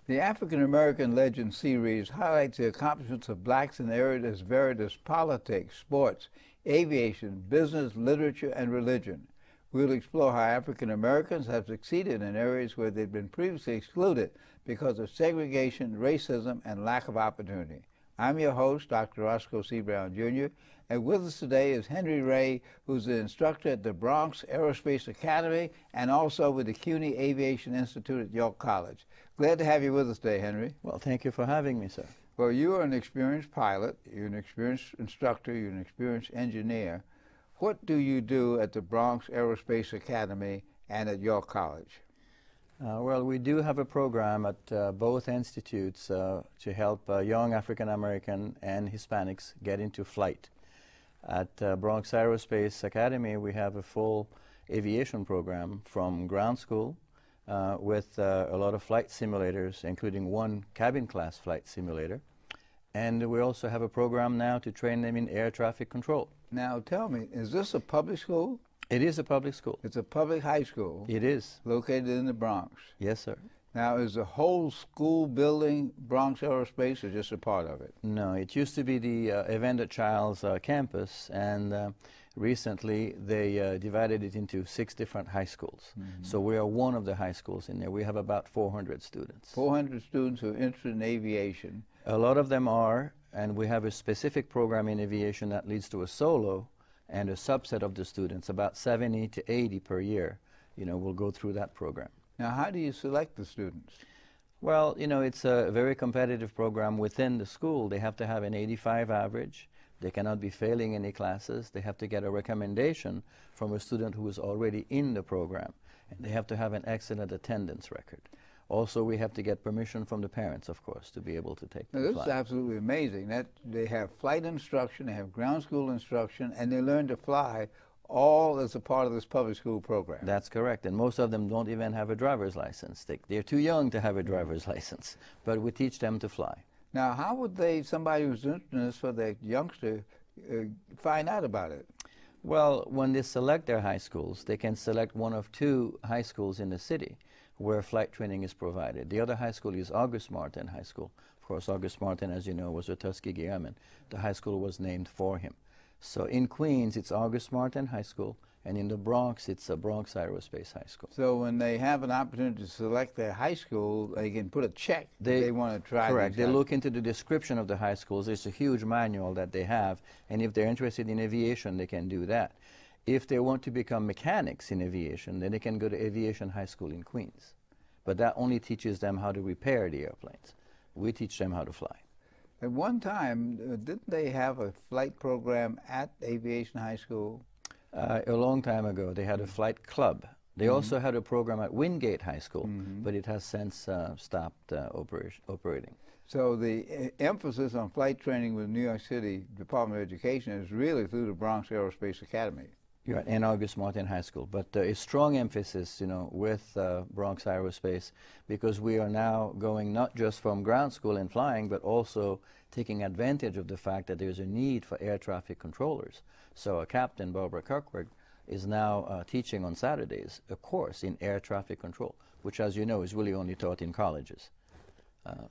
The African American Legend series highlights the accomplishments of blacks in areas as varied as politics, sports, aviation, business, literature, and religion. We'll explore how African Americans have succeeded in areas where they've been previously excluded because of segregation, racism, and lack of opportunity. I'm your host, Dr. Roscoe C. Brown, Jr., and with us today is Henry Ray, who's an instructor at the Bronx Aerospace Academy and also with the CUNY Aviation Institute at York College. Glad to have you with us today, Henry. Well, thank you for having me, sir. Well, you are an experienced pilot, you're an experienced instructor, you're an experienced engineer. What do you do at the Bronx Aerospace Academy and at York College? Well, we do have a program at both institutes to help young African American and Hispanics get into flight. At Bronx Aerospace Academy, we have a full aviation program from ground school with a lot of flight simulators, including one cabin class flight simulator. And we also have a program now to train them in air traffic control. Now tell me, is this a public school? It is a public school. It's a public high school. It is. Located in the Bronx. Yes, sir. Now, is the whole school building Bronx Aerospace or just a part of it? No, it used to be the Evander Childs campus, and recently they divided it into 6 different high schools. Mm-hmm. So we are one of the high schools in there. We have about 400 students. 400 students who are interested in aviation. A lot of them are, and we have a specific program in aviation that leads to a solo, and a subset of the students, about 70 to 80 per year, will go through that program. Now, how do you select the students? Well, it's a very competitive program within the school. They have to have an 85 average. They cannot be failing any classes. They have to get a recommendation from a student who is already in the program. And they have to have an excellent attendance record. Also, we have to get permission from the parents, of course, to be able to take the flight. This is absolutely amazing. That they have flight instruction, they have ground school instruction, and they learn to fly all as a part of this public school program. That's correct, and most of them don't even have a driver's license. They're too young to have a driver's license, but we teach them to fly. Now, how would somebody who's interested in this for their youngster, find out about it? Well, when they select their high schools, they can select one of 2 high schools in the city where flight training is provided. The other high school is August Martin High School. Of course, August Martin, as you know, was a Tuskegee Airman. The high school was named for him. So in Queens, it's August Martin High School, and in the Bronx, it's a Bronx Aerospace High School. So when they have an opportunity to select their high school, they can put a check they want to try. Correct. They look into the description of the high schools. There's a huge manual that they have, and if they're interested in aviation, they can do that. If they want to become mechanics in aviation, then they can go to Aviation High School in Queens. But that only teaches them how to repair the airplanes. We teach them how to fly. At one time, didn't they have a flight program at Aviation High School? A long time ago, they had a flight club. They also had a program at Wingate High School, but it has since stopped operating. So the emphasis on flight training with New York City Department of Education is really through the Bronx Aerospace Academy. You're right, and August Martin High School, but a strong emphasis, with Bronx Aerospace, because we are now going not just from ground school and flying, but also taking advantage of the fact that there's a need for air traffic controllers. So a captain, Barbara Kirkwood, is now teaching on Saturdays a course in air traffic control, which, as you know, is really only taught in colleges.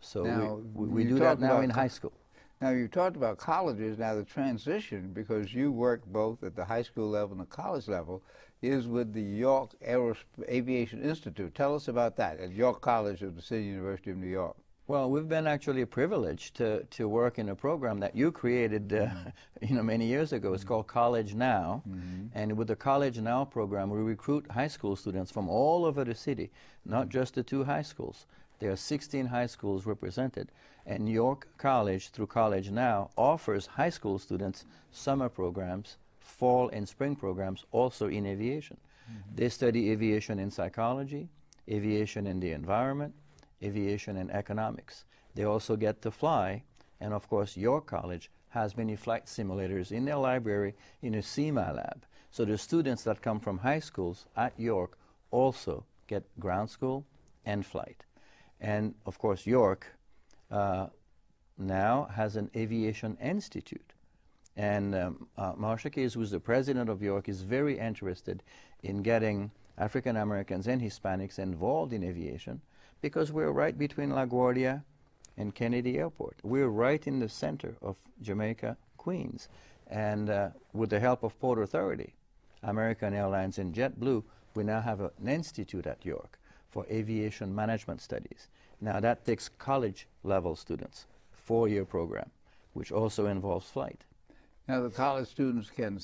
So now, we do that now in high school. Now, you talked about colleges. Now, the transition, because you work both at the high school level and the college level, is with the York Aviation Institute. Tell us about that at York College of the City University of New York. Well, we've been actually privileged to work in a program that you created many years ago. It's called College Now. And with the College Now program, we recruit high school students from all over the city, not just the 2 high schools. There are 16 high schools represented, and York College, through College Now, offers high school students summer programs, fall and spring programs, also in aviation. They study aviation in psychology, aviation in the environment, aviation and economics. They also get to fly, and of course York College has many flight simulators in their library in a SEMA lab. So the students that come from high schools at York also get ground school and flight. And of course York now has an aviation institute. And Marsha Case, who's the president of York, is very interested in getting African Americans and Hispanics involved in aviation, Because we're right between LaGuardia and Kennedy Airport. We're right in the center of Jamaica, Queens. And with the help of Port Authority, American Airlines and JetBlue, we now have an institute at York for aviation management studies. Now that takes college level students, 4-year program, which also involves flight. Now the college students can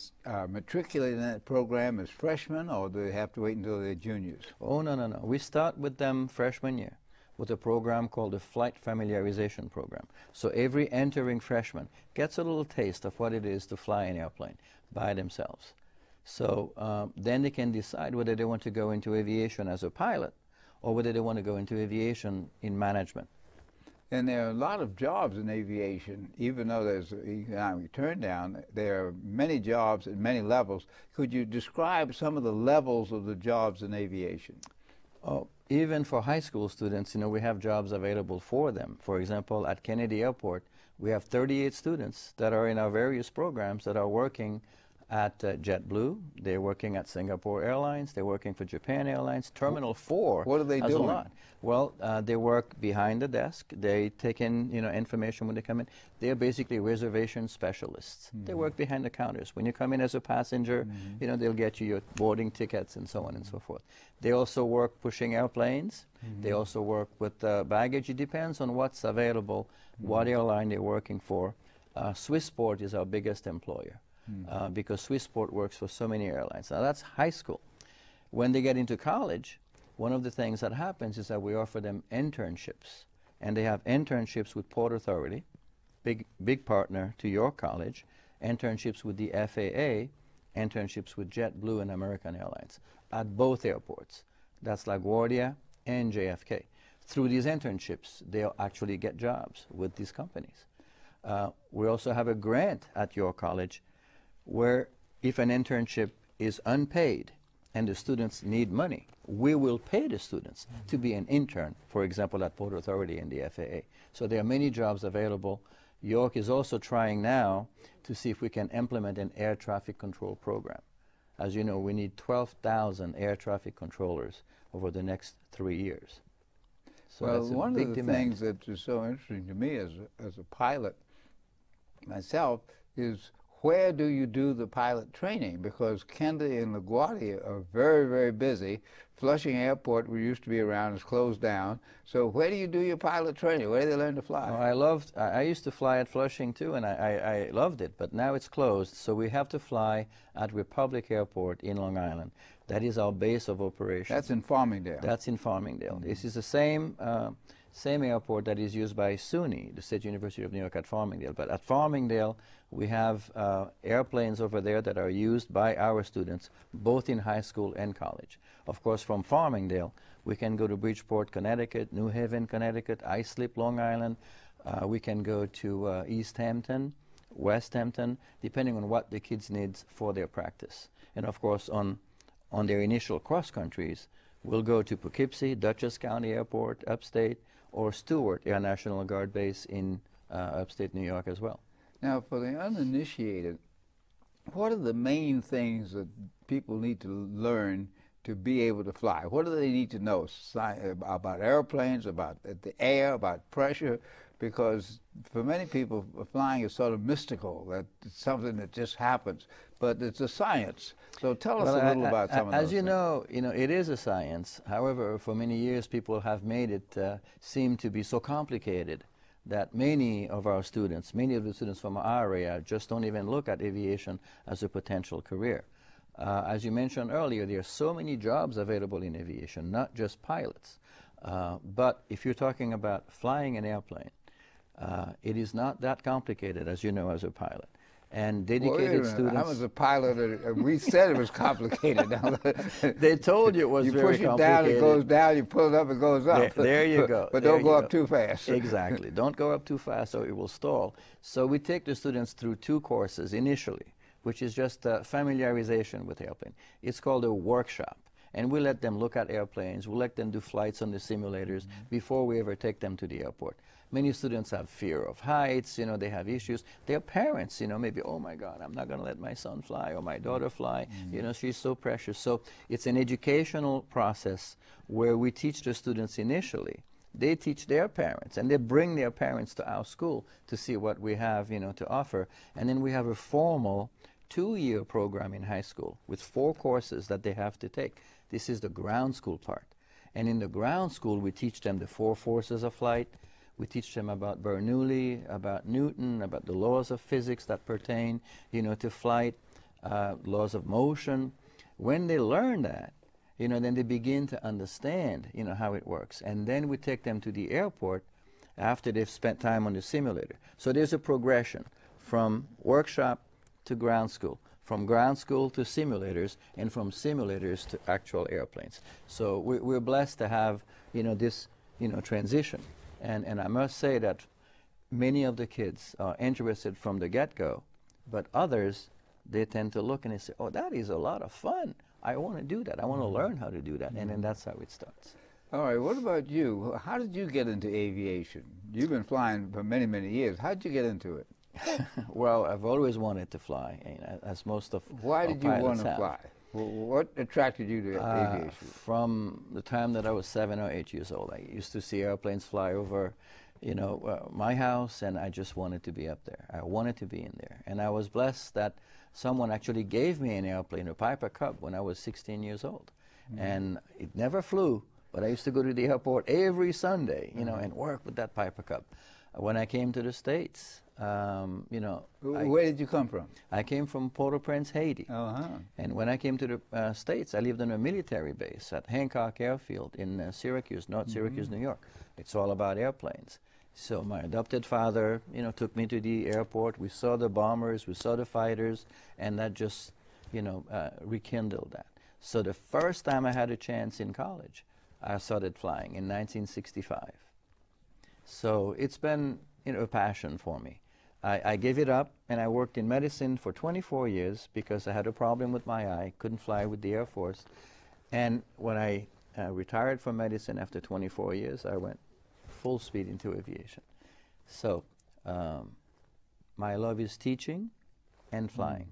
matriculate in that program as freshmen, or do they have to wait until they're juniors? Oh, no, no, no. We start with them freshman year with a program called the Flight Familiarization Program. So every entering freshman gets a little taste of what it is to fly an airplane by themselves. So then they can decide whether they want to go into aviation as a pilot or whether they want to go into aviation in management. And there are a lot of jobs in aviation, even though there's an economic turndown. There are many jobs at many levels. Could you describe some of the levels of the jobs in aviation? Oh, even for high school students, you know, we have jobs available for them. For example, at Kennedy Airport, we have 38 students that are in our various programs that are working at JetBlue. They're working at Singapore Airlines. They're working for Japan Airlines. Terminal 4 What are they has doing? a lot. Well, they work behind the desk. They take in, you know, information when they come in. They're basically reservation specialists. They work behind the counters. When you come in as a passenger, you know, they'll get you your boarding tickets and so on and so forth. They also work pushing airplanes. They also work with baggage. It depends on what's available, what airline they're working for. Swissport is our biggest employer. Because Swissport works for so many airlines. Now that's high school. When they get into college, one of the things that happens is that we offer them internships. And they have internships with Port Authority, big partner to your college, internships with the FAA, internships with JetBlue and American Airlines at both airports. That's LaGuardia and JFK. Through these internships, they'll actually get jobs with these companies. We also have a grant at your college where if an internship is unpaid and the students need money, we will pay the students to be an intern, for example, at Port Authority and the FAA. So there are many jobs available. York is also trying now to see if we can implement an air traffic control program. As you know, we need 12,000 air traffic controllers over the next 3 years. So well, that's a one big of the demand. things that is so interesting to me as a pilot myself is where do you do the pilot training? Because Kennedy and LaGuardia are very, very busy. Flushing Airport, we used to be around, is closed down. So where do you do your pilot training? Where do they learn to fly? Oh, I used to fly at Flushing too, and I loved it, but now it's closed, so we have to fly at Republic Airport in Long Island. That is our base of operation. That's in Farmingdale. That's in Farmingdale. This is the same airport that is used by CUNY, the State University of New York at Farmingdale. But at Farmingdale, we have airplanes over there that are used by our students, both in high school and college. Of course, from Farmingdale, we can go to Bridgeport, Connecticut, New Haven, Connecticut, Islip, Long Island. We can go to East Hampton, West Hampton, depending on what the kids need for their practice. And of course, on their initial cross countries, we'll go to Poughkeepsie, Dutchess County Airport, upstate, or Stewart Air National Guard Base in upstate New York as well. Now, for the uninitiated, what are the main things that people need to learn to be able to fly? What do they need to know about airplanes, about the air, about pressure? Because for many people, flying is sort of mystical, that it's something that just happens. But it's a science. So tell us a little about some of those As you know, it is a science. However, for many years, people have made it seem to be so complicated that many of the students from our area just don't even look at aviation as a potential career. As you mentioned earlier, there are so many jobs available in aviation, not just pilots. But if you're talking about flying an airplane, it is not that complicated, as you know, as a pilot. And dedicated students... I was a pilot, and we said it was complicated. They told you it was very complicated. You push it down, it goes down, you pull it up, it goes up. There you go. But don't go up too fast. Exactly. Don't go up too fast or it will stall. So we take the students through 2 courses initially, which is just familiarization with airplane. It's called a workshop. And we let them look at airplanes. We let them do flights on the simulators before we ever take them to the airport. Many students have fear of heights, they have issues. Their parents, maybe, oh my God, I'm not going to let my son fly or my daughter fly. She's so precious. So it's an educational process where we teach the students initially they teach their parents, and they bring their parents to our school to see what we have, you know, to offer. And then we have a formal 2-year program in high school with 4 courses that they have to take. This is the ground school part. And in the ground school, we teach them the 4 forces of flight. We teach them about Bernoulli, about Newton, about the laws of physics that pertain, you know, to flight, laws of motion. When they learn that, you know, then they begin to understand, you know, how it works. And then we take them to the airport after they've spent time on the simulator. So there's a progression from workshop to ground school, from ground school to simulators, and from simulators to actual airplanes. So we're blessed to have, you know, this, you know, transition. And I must say that many of the kids are interested from the get-go, but others, they tend to look and they say, oh, that is a lot of fun. I want to do that. I want to learn how to do that. And then that's how it starts. All right, what about you? How did you get into aviation? You've been flying for many, many years. How did you get into it? Well, I've always wanted to fly, as most of Why did you want to have. fly? What attracted you to aviation? From the time that I was 7 or 8 years old, I used to see airplanes fly over, you know, my house, and I just wanted to be up there. I wanted to be in there. And I was blessed that someone actually gave me an airplane, a Piper Cub, when I was 16 years old. And it never flew, but I used to go to the airport every Sunday, you know, and work with that Piper Cub. When I came to the States, you know. Where did you come from? I came from Port-au-Prince, Haiti. And when I came to the States, I lived on a military base at Hancock Airfield in Syracuse, North Syracuse, New York. It's all about airplanes. So my adopted father, you know, took me to the airport. We saw the bombers, we saw the fighters, and that just, you know, rekindled that. So the first time I had a chance in college, I started flying in 1965. So it's been, you know, a passion for me. I gave it up, and I worked in medicine for 24 years because I had a problem with my eye, couldn't fly with the Air Force. And when I retired from medicine after 24 years, I went full speed into aviation. So my love is teaching and flying,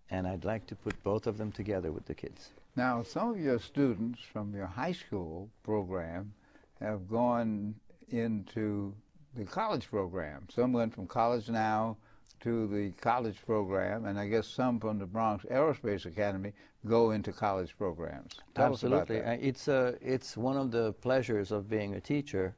and I'd like to put both of them together with the kids. Now, some of your students from your high school program have gone into the college program. Some went from College Now to the college program, and I guess some from the Bronx Aerospace Academy go into college programs. Tell Absolutely. us about that. It's one of the pleasures of being a teacher,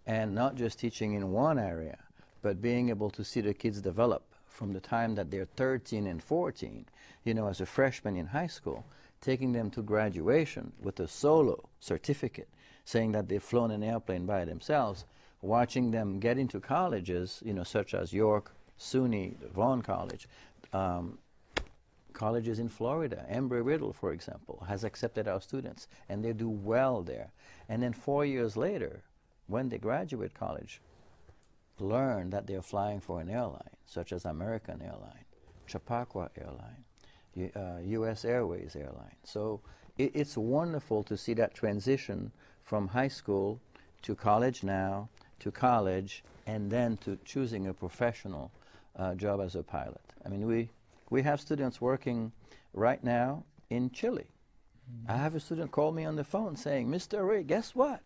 and not just teaching in one area, but being able to see the kids develop from the time that they're 13 and 14, you know, as a freshman in high school, taking them to graduation with a solo certificate, saying that they've flown an airplane by themselves, watching them get into colleges, you know, such as York, CUNY, Vaughn College, colleges in Florida. Embry-Riddle, for example, has accepted our students, and they do well there. And then 4 years later, when they graduate college, learn that they're flying for an airline, such as American Airline, Chappaqua Airline, U.S. Airways Airline. So it's wonderful to see that transition from high school to College Now, to college, and then to choosing a professional job as a pilot. I mean, we have students working right now in Chile. I have a student call me on the phone saying, Mr. Ray, guess what?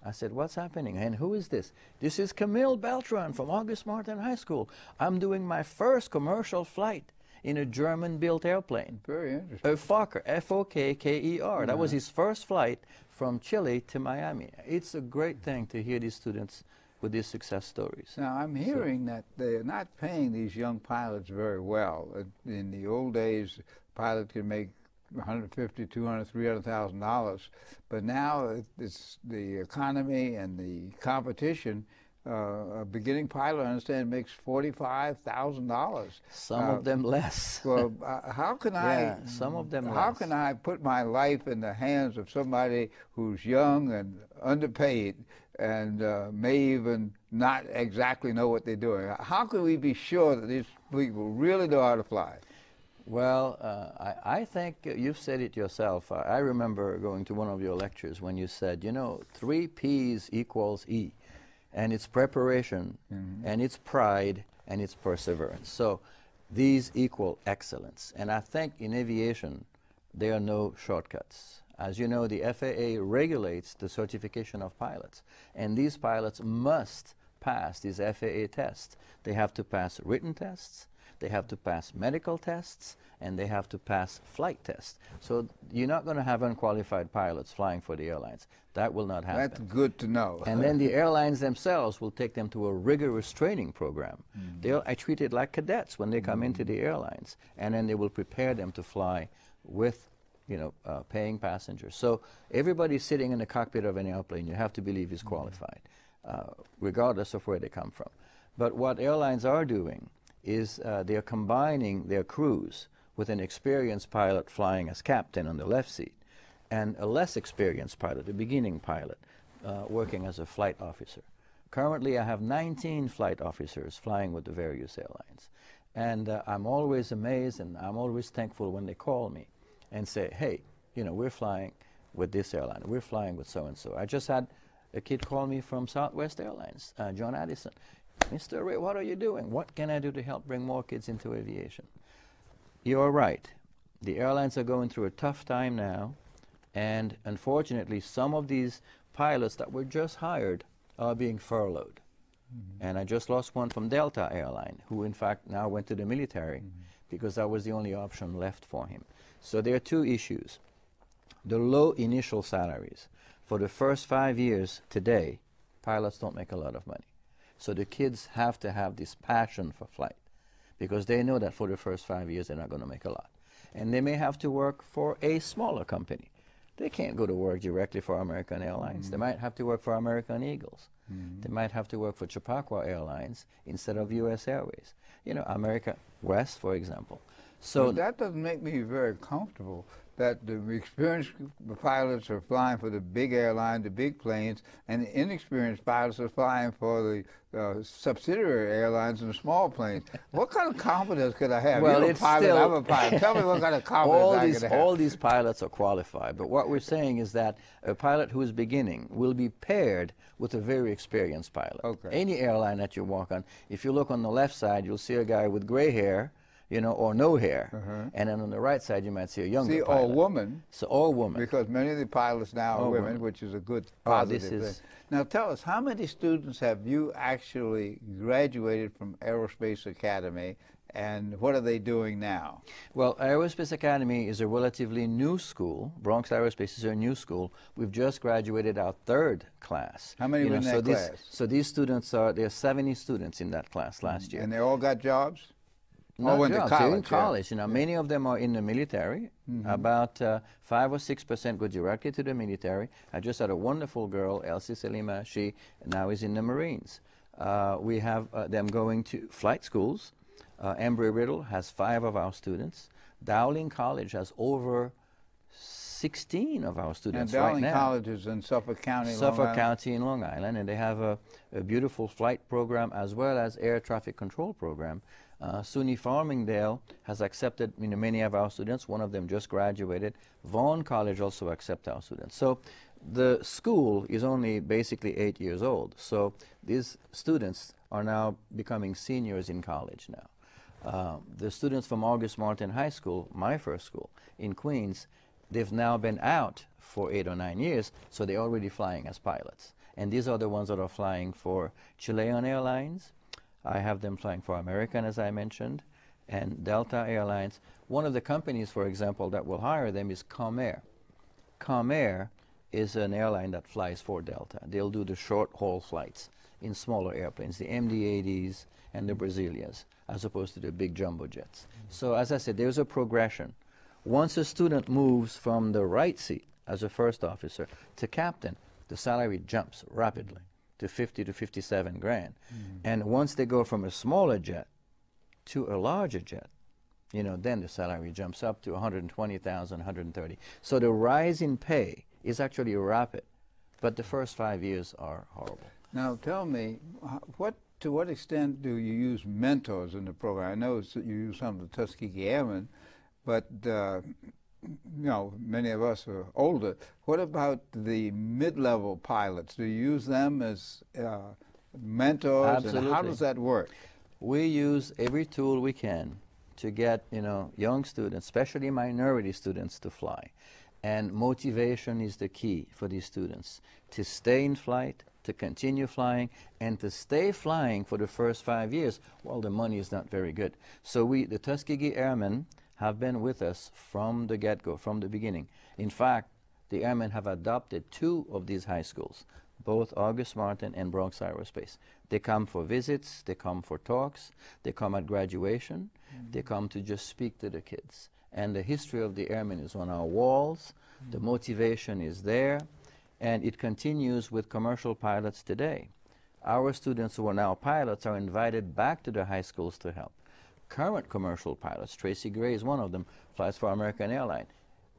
I said, what's happening? And who is this? This is Camille Beltran from August Martin High School. I'm doing my first commercial flight in a German-built airplane. Very interesting. A Fokker, F-O-K-K-E-R. That was his first flight from Chile to Miami. It's a great thing to hear these students with these success stories. Now, I'm hearing that they're not paying these young pilots very well. In the old days, pilots could make $150,000, $200,000, $300,000, but now it's the economy and the competition. A beginning pilot, I understand, makes $45,000. Some of them less. Well, how can some of them how less. can I put my life in the hands of somebody who's young and underpaid and may even not exactly know what they're doing? How can we be sure that these people really know how to fly? Well, I think you've said it yourself. I remember going to one of your lectures when you said, you know, 3 P's equals E. And it's preparation, and it's pride, and it's perseverance. So these equal excellence. And I think in aviation, there are no shortcuts. As you know, the FAA regulates the certification of pilots, and these pilots must pass these FAA tests. They have to pass written tests, they have to pass medical tests, and they have to pass flight tests. So you're not going to have unqualified pilots flying for the airlines. That will not happen. That's good to know. And then the airlines themselves will take them to a rigorous training program. They'll treat it like cadets when they come into the airlines, and then they will prepare them to fly with, paying passengers. So everybody sitting in the cockpit of an airplane, you have to believe is qualified, regardless of where they come from. But what airlines are doing is they're combining their crews with an experienced pilot flying as captain on the left seat, and a less experienced pilot, a beginning pilot, working as a flight officer. Currently, I have 19 flight officers flying with the various airlines. And I'm always amazed and I'm always thankful when they call me and say, hey, we're flying with this airline, we're flying with so-and-so. I just had a kid call me from Southwest Airlines, John Addison. Mr. Ray, what are you doing? What can I do to help bring more kids into aviation? You're right. The airlines are going through a tough time now, and unfortunately, some of these pilots that were just hired are being furloughed. And I just lost one from Delta Airline, who in fact now went to the military because that was the only option left for him. So there are two issues. The low initial salaries. For the first 5 years today, pilots don't make a lot of money. So the kids have to have this passion for flight because they know that for the first 5 years they're not going to make a lot. And they may have to work for a smaller company. They can't go to work directly for American Airlines. They might have to work for American Eagles. They might have to work for Chappaqua Airlines instead of U.S. Airways. America West, for example. So but that doesn't make me very comfortable that the experienced pilots are flying for the big airlines, the big planes, and the inexperienced pilots are flying for the subsidiary airlines and the small planes. What kind of confidence could I have? Well, You're a it's pilot, still I'm a pilot. Tell me what kind of confidence I could have. All these pilots are qualified, but what we're saying is that a pilot who is beginning will be paired with a very experienced pilot. Okay. Any airline that you walk on, if you look on the left side, you'll see a guy with gray hair, or no hair. And then on the right side, you might see a younger pilot. All woman. So all women. Because many of the pilots now are women, which is a good positive thing. Now tell us, how many students have you actually graduated from Aerospace Academy, and what are they doing now? Well, Aerospace Academy is a relatively new school. Bronx Aerospace is a new school. We've just graduated our third class. How many were in that class? So these students there are 70 students in that class last year. And they all got jobs? Not went jobs, to college, they're in college. Many of them are in the military. About 5 or 6% go directly to the military. I just had a wonderful girl, Elsie Selima. She now is in the Marines. We have them going to flight schools. Embry-Riddle has 5 of our students. Dowling College has over 16 of our students right now. And Dowling College is in Suffolk County, Suffolk County in Long Island, and they have a beautiful flight program as well as air traffic control program. SUNY Farmingdale has accepted many of our students. One of them just graduated. Vaughan College also accepts our students. So the school is only basically 8 years old. So these students are now becoming seniors in college now. The students from August Martin High School, my first school in Queens, they've now been out for 8 or 9 years, so they're already flying as pilots. And these are the ones that are flying for Chilean Airlines. I have them flying for American, as I mentioned, and Delta Airlines. One of the companies, for example, that will hire them is Comair. Comair is an airline that flies for Delta. They'll do the short-haul flights in smaller airplanes, the MD-80s and the Brasilias, as opposed to the big jumbo jets. So as I said, there's a progression. Once a student moves from the right seat as a first officer to captain, the salary jumps rapidly to 50 to 57 grand. And once they go from a smaller jet to a larger jet, then the salary jumps up to 120,000, 130. So the rise in pay is actually rapid, but the first 5 years are horrible. Now tell me, to what extent do you use mentors in the program? I know you use some of the Tuskegee Airmen, but many of us are older. What about the mid-level pilots? Do you use them as mentors? Absolutely. And how does that work? We use every tool we can to get young students, especially minority students, to fly. And motivation is the key for these students to stay in flight, to continue flying, and to stay flying for the first 5 years while the money is not very good. So the Tuskegee Airmen have been with us from the get-go, from the beginning. In fact, the Airmen have adopted 2 of these high schools, both August Martin and Bronx Aerospace. They come for visits, they come for talks, they come at graduation, they come to just speak to the kids. And the history of the Airmen is on our walls, the motivation is there, and it continues with commercial pilots today. Our students who are now pilots are invited back to the high schools to help. Current commercial pilots, Tracy Gray is one of them, flies for American Airlines.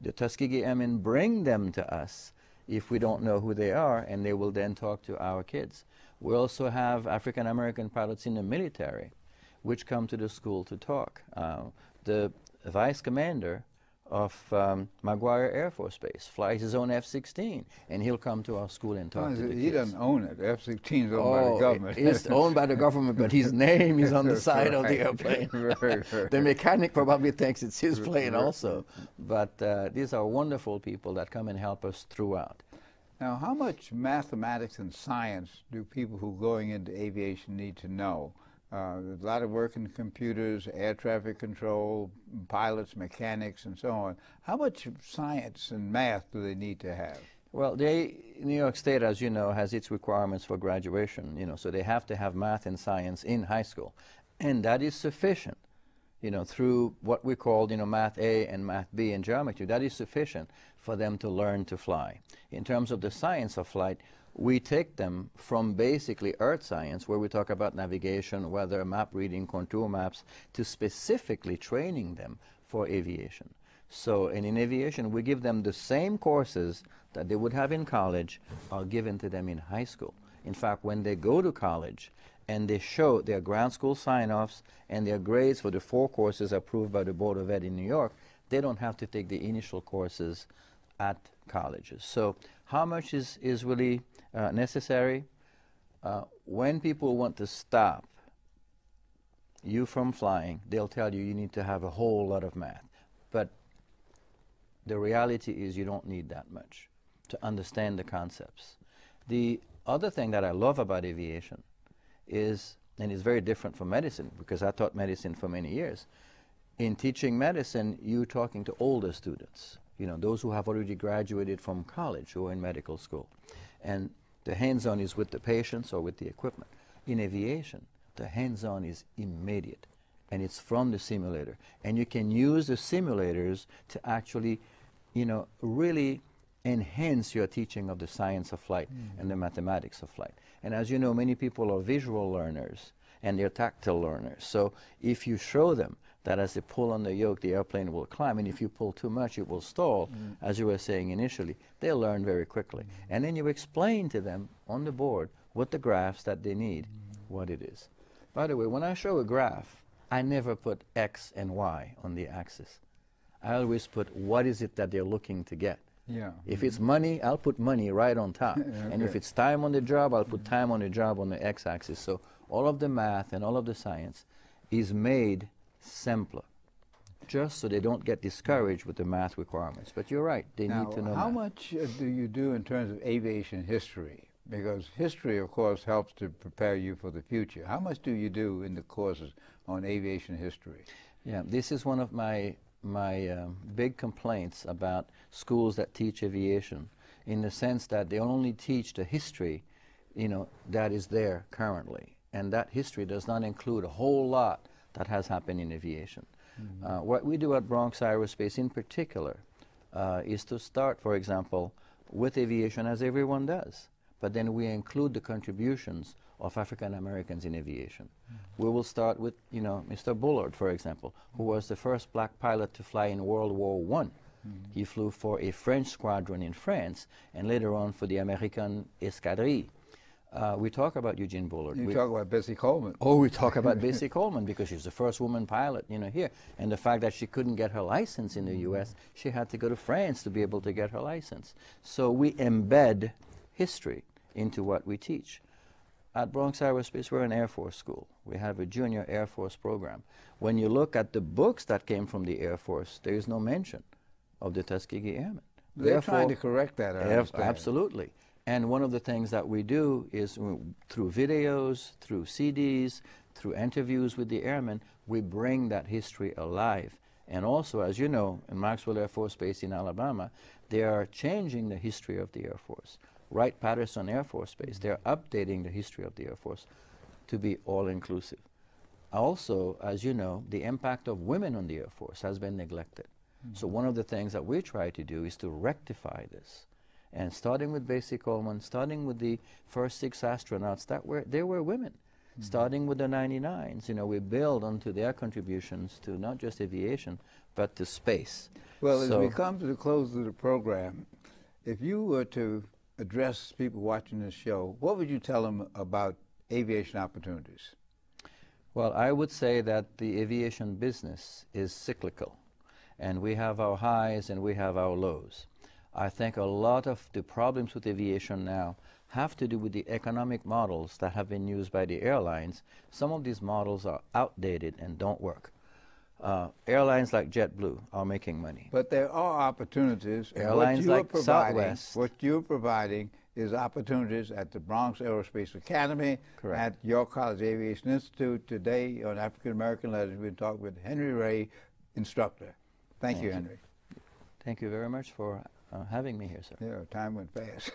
The Tuskegee Airmen bring them to us if we don't know who they are, and they will then talk to our kids. We also have African American pilots in the military, which come to the school to talk. The vice commander of McGuire Air Force Base flies his own F-16, and he'll come to our school and talk to the kids. He doesn't own it. F-16 is owned by the government. It's owned by the government, but his name is on the side of the airplane. The mechanic probably thinks it's his plane also. But these are wonderful people that come and help us throughout. Now, how much mathematics and science do people who are going into aviation need to know? There's a lot of work in computers, air traffic control, pilots, mechanics, and so on. How much science and math do they need to have? Well, New York State, as you know, has its requirements for graduation, so they have to have math and science in high school. And that is sufficient, through what we call, Math A and Math B in geometry. That is sufficient for them to learn to fly. In terms of the science of flight, we take them from basically earth science, where we talk about navigation, weather, map reading, contour maps, to specifically training them for aviation. So, and in aviation, we give them the same courses that they would have in college are given to them in high school. In fact, when they go to college and they show their ground school sign-offs and their grades for the 4 courses approved by the Board of Ed in New York, they don't have to take the initial courses at colleges. So how much is really necessary? When people want to stop you from flying, they'll tell you need to have a whole lot of math. But the reality is you don't need that much to understand the concepts. The other thing that I love about aviation is, and it's very different from medicine, because I taught medicine for many years. In teaching medicine, you're talking to older students, those who have already graduated from college, who are in medical school. And the hands-on is with the patients or with the equipment. In aviation, the hands-on is immediate, and it's from the simulator. And you can use the simulators to actually, really enhance your teaching of the science of flight and the mathematics of flight. And as you know, many people are visual learners, and they're tactile learners. So if you show them that as they pull on the yoke, the airplane will climb, and if you pull too much, it will stall, as you were saying initially, they'll learn very quickly. And then you explain to them on the board with the graphs that they need what it is. By the way, when I show a graph, I never put X and Y on the axis. I always put what is it that they're looking to get. Yeah. If it's money, I'll put money right on top. Okay. And if it's time on the job, I'll put time on the job on the X-axis. So all of the math and all of the science is made simpler, just so they don't get discouraged with the math requirements. But you're right, they need to know how math. much do you do in terms of aviation history? Because history, of course, helps to prepare you for the future. How much do you do in the courses on aviation history? Yeah, this is one of my big complaints about schools that teach aviation, in the sense that they only teach the history, that is there currently. And that history does not include a whole lot that has happened in aviation. What we do at Bronx Aerospace in particular is to start, for example, with aviation, as everyone does, but then we include the contributions of African Americans in aviation. We will start with, Mr. Bullard, for example, who was the first black pilot to fly in World War I. He flew for a French squadron in France, and later on for the American Escadrille. We talk about Eugene Bullard. You talk about Bessie Coleman. Oh, we talk about Bessie Coleman, because she's the first woman pilot, here. And the fact that she couldn't get her license in the U.S., she had to go to France to be able to get her license. So we embed history into what we teach. At Bronx Aerospace, we're an Air Force school. We have a junior Air Force program. When you look at the books that came from the Air Force, there is no mention of the Tuskegee Airmen. They're trying to correct that, I understand. Absolutely. And one of the things that we do is through videos, through CDs, through interviews with the airmen, we bring that history alive. And also, as you know, in Maxwell Air Force Base in Alabama, they are changing the history of the Air Force. Wright-Patterson Air Force Base, they're updating the history of the Air Force to be all-inclusive. Also, as you know, the impact of women on the Air Force has been neglected. So one of the things that we try to do is to rectify this. And starting with Basic Coleman, starting with the first 6 astronauts, they were women. Starting with the 99s, you know, we build onto their contributions to not just aviation, but to space. Well, as we come to the close of the program, if you were to address people watching this show, what would you tell them about aviation opportunities? Well, I would say that the aviation business is cyclical. And we have our highs and we have our lows. I think a lot of the problems with aviation now have to do with the economic models that have been used by the airlines. Some of these models are outdated and don't work. Airlines like JetBlue are making money. But there are opportunities. Airlines like Southwest. What you're providing is opportunities at the Bronx Aerospace Academy, Correct. At York College Aviation Institute. Today on African American Letters, we'll talk with Henry Ray, instructor. Thank you, Henry. Thank you very much for having me here, sir. Yeah, time went fast.